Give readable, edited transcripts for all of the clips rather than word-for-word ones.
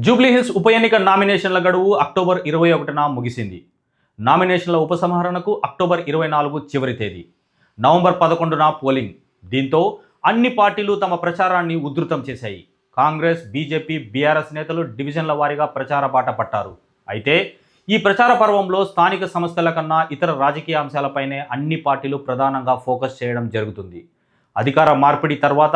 జూబ్లీహిల్స్ ఉప ఎన్నిక నామినేషన్ల గడువు అక్టోబర్ 21న ముగిసింది. నామినేషన్ల ఉపసంహరణకు అక్టోబర్ 24 చివరి తేదీ. నవంబర్ 11న పోలింగ్. దీంతో అన్ని పార్టీలు తమ ప్రచారాన్ని ఉధృతం చేశాయి. కాంగ్రెస్, బీజేపీ, బీఆర్ఎస్ నేతలు డివిజన్ల వారీగా ప్రచార బాట పట్టారు. అయితే ఈ ప్రచార పర్వంలో స్థానిక సమస్యల కన్నా ఇతర రాజకీయ అంశాలపైనే అన్ని పార్టీలు ప్రధానంగా ఫోకస్ చేయడం జరుగుతుంది. అధికార మార్పిడి తర్వాత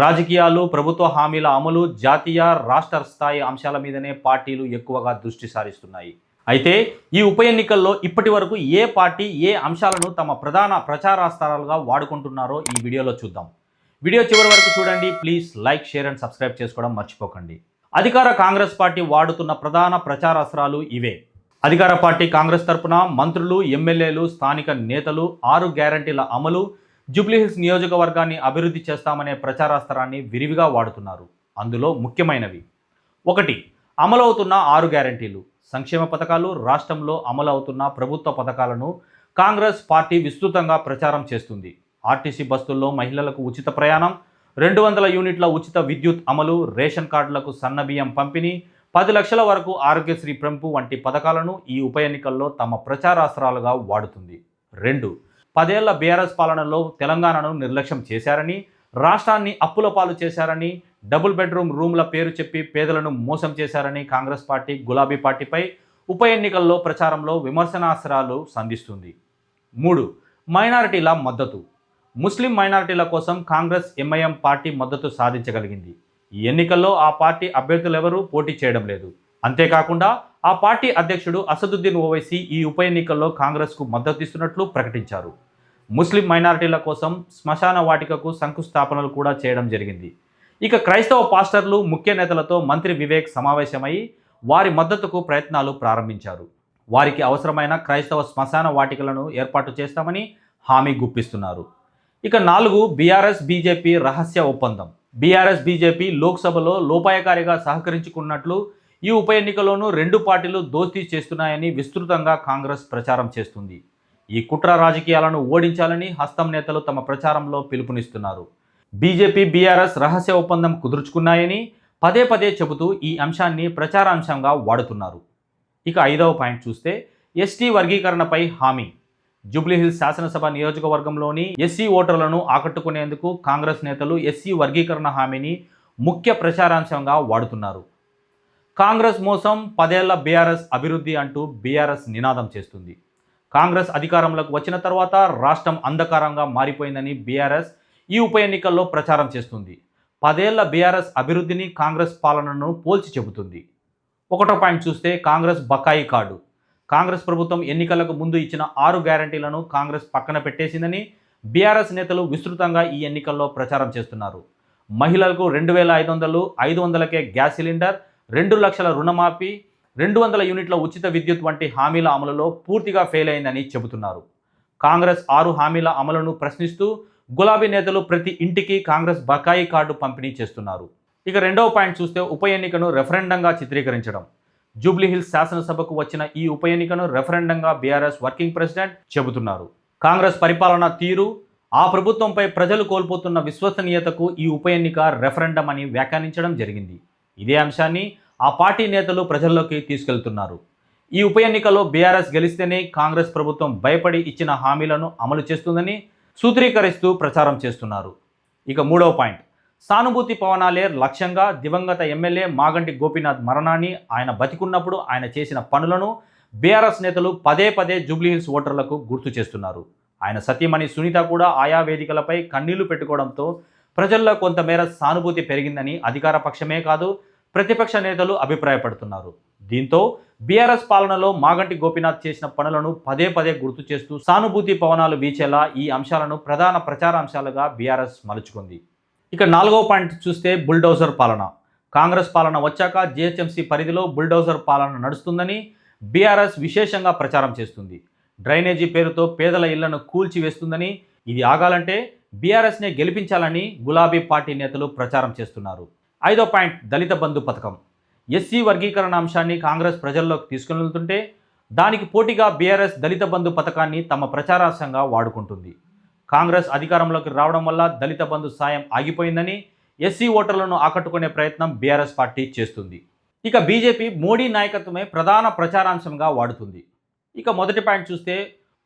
రాజకీయాలు, ప్రభుత్వ హామీల అమలు, జాతీయ, రాష్ట్ర స్థాయి అంశాల మీదనే పార్టీలు ఎక్కువగా దృష్టి సారిస్తున్నాయి. అయితే ఈ ఉప ఎన్నికల్లో ఇప్పటి వరకు ఏ పార్టీ ఏ అంశాలను తమ ప్రధాన ప్రచారాస్త్రాలుగా వాడుకుంటున్నారో ఈ వీడియోలో చూద్దాం. వీడియో చివరి వరకు చూడండి. Please like, share and subscribe చేసుకోవడం మర్చిపోకండి. అధికార కాంగ్రెస్ పార్టీ వాడుతున్న ప్రధాన ప్రచారాస్త్రాలు ఇవే. అధికార పార్టీ కాంగ్రెస్ తరపున మంత్రులు, ఎమ్మెల్యేలు, స్థానిక నేతలు 6 గ్యారంటీల అమలు, జూబ్లీహిల్స్ నియోజకవర్గాన్ని అభివృద్ధి చేస్తామనే ప్రచారాస్త్రాన్ని విరివిగా వాడుతున్నారు. అందులో ముఖ్యమైనవి: 1. అమలవుతున్న 6 గ్యారంటీలు. సంక్షేమ పథకాలు, రాష్ట్రంలో అమలవుతున్న ప్రభుత్వ పథకాలను కాంగ్రెస్ పార్టీ విస్తృతంగా ప్రచారం చేస్తుంది. ఆర్టీసీ బస్సుల్లో మహిళలకు ఉచిత ప్రయాణం, 200 యూనిట్ల ఉచిత విద్యుత్ అమలు, రేషన్ కార్డులకు సన్నబియ్యం పంపిణీ, 10 లక్షల వరకు ఆరోగ్యశ్రీ పెంపు వంటి పథకాలను ఈ ఉప ఎన్నికల్లో తమ ప్రచారాస్త్రాలుగా వాడుతుంది. 2. 10 ఏళ్ల బీఆర్ఎస్ పాలనలో తెలంగాణను నిర్లక్ష్యం చేశారని, రాష్ట్రాన్ని అప్పుల పాలు చేశారని, డబుల్ బెడ్రూమ్ రూమ్ల పేరు చెప్పి పేదలను మోసం చేశారని కాంగ్రెస్ పార్టీ గులాబీ పార్టీపై ఉప ఎన్నికల్లో ప్రచారంలో విమర్శనాస్త్రాలు సంధిస్తుంది. 3. మైనారిటీల మద్దతు. ముస్లిం మైనారిటీల కోసం కాంగ్రెస్, ఎంఐఎం పార్టీ మద్దతు సాధించగలిగింది. ఈ ఎన్నికల్లో ఆ పార్టీ అభ్యర్థులెవరూ పోటీ చేయడం లేదు. అంతేకాకుండా ఆ పార్టీ అధ్యక్షుడు అసదుద్దీన్ ఓవైసీ ఈ ఉప ఎన్నికల్లో కాంగ్రెస్కు మద్దతిస్తున్నట్లు ప్రకటించారు. ముస్లిం మైనారిటీల కోసం శ్మశాన వాటికకు శంకుస్థాపనలు కూడా చేయడం జరిగింది. ఇక క్రైస్తవ పాస్టర్లు, ముఖ్య నేతలతో మంత్రి వివేక్ సమావేశమై వారి మద్దతుకు ప్రయత్నాలు ప్రారంభించారు. వారికి అవసరమైన క్రైస్తవ శ్మశాన వాటికలను ఏర్పాటు చేస్తామని హామీ గుప్పిస్తున్నారు. ఇక 4. బీఆర్ఎస్ బీజేపీ రహస్య ఒప్పందం. బీఆర్ఎస్ బీజేపీ లోక్సభలో లోపాయకారిగా సహకరించుకున్నట్లు ఈ ఉప ఎన్నికలోనూ 2 పార్టీలు దోస్తీ చేస్తున్నాయని విస్తృతంగా కాంగ్రెస్ ప్రచారం చేస్తుంది. ఈ కుట్ర రాజకీయాలను ఓడించాలని హస్తం నేతలు తమ ప్రచారంలో పిలుపునిస్తున్నారు. బీజేపీ, బీఆర్ఎస్ రహస్య ఒప్పందం కుదుర్చుకున్నాయని పదే పదే చెబుతూ ఈ అంశాన్ని ప్రచారాంశంగా వాడుతున్నారు. ఇక 5వ పాయింట్ చూస్తే ఎస్టీ వర్గీకరణపై హామీ. జూబ్లీహిల్స్ శాసనసభ నియోజకవర్గంలోని ఎస్సీ ఓటర్లను ఆకట్టుకునేందుకు కాంగ్రెస్ నేతలు ఎస్సీ వర్గీకరణ హామీని ముఖ్య ప్రచారాంశంగా వాడుతున్నారు. కాంగ్రెస్ మోసం, 10 ఏళ్ల బీఆర్ఎస్ అభివృద్ధి అంటూ బీఆర్ఎస్ నినాదం చేస్తుంది. కాంగ్రెస్ అధికారంలోకి వచ్చిన తర్వాత రాష్ట్రం అంధకారంగా మారిపోయిందని బీఆర్ఎస్ ఈ ఉప ఎన్నికల్లో ప్రచారం చేస్తుంది. 10 ఏళ్ల బీఆర్ఎస్ అభివృద్ధిని, కాంగ్రెస్ పాలనను పోల్చి చెబుతుంది. 1వ పాయింట్ చూస్తే కాంగ్రెస్ బకాయి కార్డు. కాంగ్రెస్ ప్రభుత్వం ఎన్నికలకు ముందు ఇచ్చిన 6 గ్యారంటీలను కాంగ్రెస్ పక్కన పెట్టేసిందని బీఆర్ఎస్ నేతలు విస్తృతంగా ఈ ఎన్నికల్లో ప్రచారం చేస్తున్నారు. మహిళలకు 2500, 500కే గ్యాస్ సిలిండర్, 2 లక్షల రుణమాఫీ, 200 యూనిట్ల ఉచిత విద్యుత్ వంటి హామీల అమలులో పూర్తిగా ఫెయిల్ అయిందని చెబుతున్నారు. కాంగ్రెస్ 6 హామీల అమలును ప్రశ్నిస్తూ గులాబీ నేతలు ప్రతి ఇంటికి కాంగ్రెస్ బకాయి కార్డు పంపిణీ చేస్తున్నారు. ఇక 2వ పాయింట్ చూస్తే ఉప ఎన్నికను రెఫరెండంగా చిత్రీకరించడం. జూబ్లీహిల్స్ శాసనసభకు వచ్చిన ఈ ఉప ఎన్నికను రెఫరెండంగా బీఆర్ఎస్ వర్కింగ్ ప్రెసిడెంట్ చెబుతున్నారు. కాంగ్రెస్ పరిపాలన తీరు, ఆ ప్రభుత్వంపై ప్రజలు కోల్పోతున్న విశ్వసనీయతకు ఈ ఉప ఎన్నిక రెఫరెండం అని వ్యాఖ్యానించడం జరిగింది. ఇదే అంశాన్ని ఆ పార్టీ నేతలు ప్రజల్లోకి తీసుకెళ్తున్నారు. ఈ ఉప ఎన్నికలో బీఆర్ఎస్ గెలిస్తేనే కాంగ్రెస్ ప్రభుత్వం భయపడి ఇచ్చిన హామీలను అమలు చేస్తుందని సూత్రీకరిస్తూ ప్రచారం చేస్తున్నారు. ఇక 3వ పాయింట్, సానుభూతి పవనాలే లక్ష్యంగా దివంగత ఎమ్మెల్యే మాగంటి గోపీనాథ్ మరణాన్ని, ఆయన బతికున్నప్పుడు ఆయన చేసిన పనులను బీఆర్ఎస్ నేతలు పదే పదే జూబ్లీహిల్స్ ఓటర్లకు గుర్తు చేస్తున్నారు. ఆయన సతీమణి సునీత కూడా ఆయా వేదికలపై కన్నీళ్లు పెట్టుకోవడంతో ప్రజల్లో కొంతమేర సానుభూతి పెరిగిందని అధికార పక్షమే కాదు ప్రతిపక్ష నేతలు అభిప్రాయపడుతున్నారు. దీంతో బీఆర్ఎస్ పాలనలో మాగంటి గోపీనాథ్ చేసిన పనులను పదే పదే గుర్తు చేస్తూ సానుభూతి పవనాలు వీచేలా ఈ అంశాలను ప్రధాన ప్రచారాంశాలుగా బీఆర్ఎస్ మలుచుకుంది. ఇక 4వ పాయింట్ చూస్తే బుల్డోజర్ పాలన. కాంగ్రెస్ పాలన వచ్చాక జీహెచ్ఎంసీ పరిధిలో బుల్డోజర్ పాలన నడుస్తుందని బీఆర్ఎస్ విశేషంగా ప్రచారం చేస్తుంది. డ్రైనేజీ పేరుతో పేదల ఇళ్లను కూల్చివేస్తుందని, ఇది ఆగాలంటే బీఆర్ఎస్నే గెలిపించాలని గులాబీ పార్టీ నేతలు ప్రచారం చేస్తున్నారు. 5వ పాయింట్, దళిత బంధు పథకం. ఎస్సీ వర్గీకరణ అంశాన్ని కాంగ్రెస్ ప్రజల్లోకి తీసుకుని వెళ్తుంటే దానికి పోటీగా బీఆర్ఎస్ దళిత బంధు పథకాన్ని తమ ప్రచారాంశంగా వాడుకుంటుంది. కాంగ్రెస్ అధికారంలోకి రావడం వల్ల దళిత బంధు సాయం ఆగిపోయిందని, ఎస్సీ ఓటర్లను ఆకట్టుకునే ప్రయత్నం బీఆర్ఎస్ పార్టీ చేస్తుంది. ఇక బీజేపీ మోడీ నాయకత్వమే ప్రధాన ప్రచారాంశంగా వాడుతుంది. ఇక మొదటి పాయింట్ చూస్తే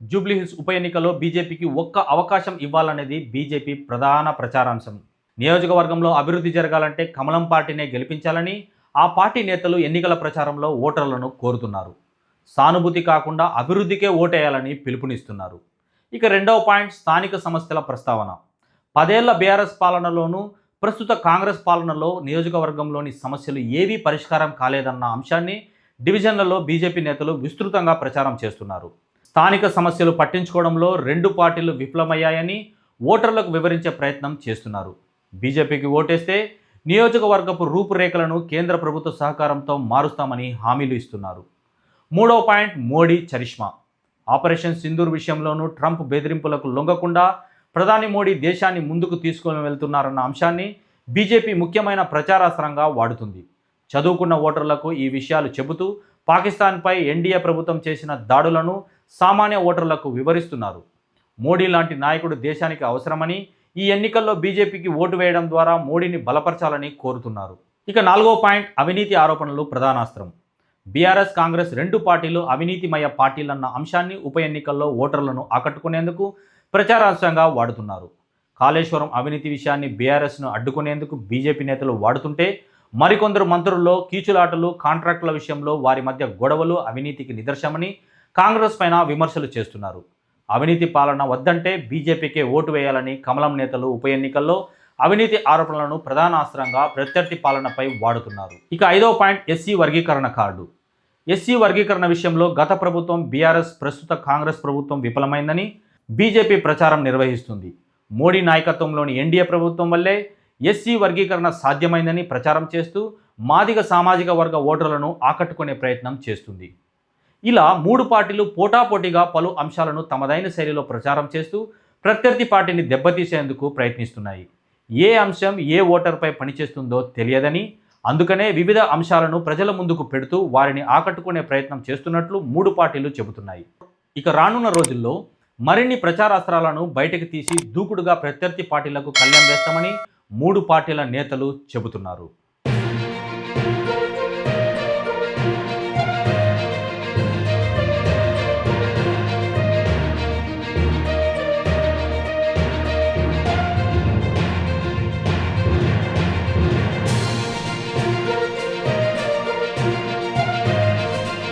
జూబ్లీహిల్స్ ఉప ఎన్నికల్లో బీజేపీకి ఒక్క అవకాశం ఇవ్వాలనేది బీజేపీ ప్రధాన ప్రచారాంశం. నియోజకవర్గంలో అభివృద్ధి జరగాలంటే కమలం పార్టీనే గెలిపించాలని ఆ పార్టీ నేతలు ఎన్నికల ప్రచారంలో ఓటర్లను కోరుతున్నారు. సానుభూతి కాకుండా అభివృద్ధికే ఓటేయాలని పిలుపునిస్తున్నారు. ఇక రెండవ పాయింట్ స్థానిక సమస్యల ప్రస్తావన. 10 ఏళ్ల బీఆర్ఎస్ పాలనలోనూ ప్రస్తుత కాంగ్రెస్ పాలనలో నియోజకవర్గంలోని సమస్యలు ఏవీ పరిష్కారం కాలేదన్న అంశాన్ని డివిజన్లలో బీజేపీ నేతలు విస్తృతంగా ప్రచారం చేస్తున్నారు. స్థానిక సమస్యలు పట్టించుకోవడంలో రెండు పార్టీలు విఫలమయ్యాయని ఓటర్లకు వివరించే ప్రయత్నం చేస్తున్నారు. బీజేపీకి ఓటేస్తే నియోజకవర్గపు రూపురేఖలను కేంద్ర ప్రభుత్వ సహకారంతో మారుస్తామని హామీలు ఇస్తున్నారు. మూడవ point Modi charisma. Operation Sindoor విషయంలోనూ ట్రంప్ బెదిరింపులకు లొంగకుండా ప్రధాని మోడీ దేశాన్ని ముందుకు తీసుకొని వెళ్తున్నారన్న అంశాన్ని బీజేపీ ముఖ్యమైన ప్రచారాస్త్రంగా వాడుతుంది. చదువుకున్న ఓటర్లకు ఈ విషయాలు చెబుతూ పాకిస్తాన్పై ఎన్డీఏ ప్రభుత్వం చేసిన దాడులను సామాన్య ఓటర్లకు వివరిస్తున్నారు. మోడీ లాంటి నాయకుడు దేశానికి అవసరమని ఈ ఎన్నికల్లో బీజేపీకి ఓటు వేయడం ద్వారా మోడీని బలపరచాలని కోరుతున్నారు. ఇక నాలుగో పాయింట్ అవినీతి ఆరోపణలు ప్రధానాస్త్రం. బీఆర్ఎస్ కాంగ్రెస్ రెండు పార్టీలు అవినీతిమయ పార్టీలన్న అంశాన్ని ఉప ఎన్నికల్లో ఓటర్లను ఆకట్టుకునేందుకు ప్రచారాంశంగా వాడుతున్నారు. కాళేశ్వరం అవినీతి విషయాన్ని బీఆర్ఎస్ను అడ్డుకునేందుకు బీజేపీ నేతలు వాడుతుంటే మరికొందరు మంత్రుల్లో కీచులాటలు కాంట్రాక్టుల విషయంలో వారి మధ్య గొడవలు అవినీతికి నిదర్శనమని కాంగ్రెస్ పైన విమర్శలు చేస్తున్నారు. అవినీతి పాలన వద్దంటే బీజేపీకే ఓటు వేయాలని కమలం నేతలు ఉప ఎన్నికల్లో అవినీతి ఆరోపణలను ప్రధాన అస్త్రంగా ప్రత్యర్థి పాలనపై వాడుతున్నారు. ఇక ఐదవ పాయింట్ ఎస్సీ వర్గీకరణ కార్డు. ఎస్సీ వర్గీకరణ విషయంలో గత ప్రభుత్వం బీఆర్ఎస్ ప్రస్తుత కాంగ్రెస్ ప్రభుత్వం విఫలమైందని బీజేపీ ప్రచారం నిర్వహిస్తుంది. మోడీ నాయకత్వంలోని ఎన్డీఏ ప్రభుత్వం వల్లే ఎస్సీ వర్గీకరణ సాధ్యమైందని ప్రచారం చేస్తూ మాదిగ సామాజిక వర్గ ఓటర్లను ఆకట్టుకునే ప్రయత్నం చేస్తుంది. ఇలా మూడు పార్టీలు పోటాపోటీగా పలు అంశాలను తమదైన శైలిలో ప్రచారం చేస్తూ ప్రత్యర్థి పార్టీని దెబ్బతీసేందుకు ప్రయత్నిస్తున్నాయి. ఏ అంశం ఏ ఓటర్పై పనిచేస్తుందో తెలియదని, అందుకనే వివిధ అంశాలను ప్రజల ముందుకు పెడుతూ వారిని ఆకట్టుకునే ప్రయత్నం చేస్తున్నట్లు మూడు పార్టీలు చెబుతున్నాయి. ఇక రానున్న రోజుల్లో మరిన్ని ప్రచారాస్త్రాలను బయటకు తీసి దూకుడుగా ప్రత్యర్థి పార్టీలకు కళ్లెం వేస్తామని మూడు పార్టీల నేతలు చెబుతున్నారు.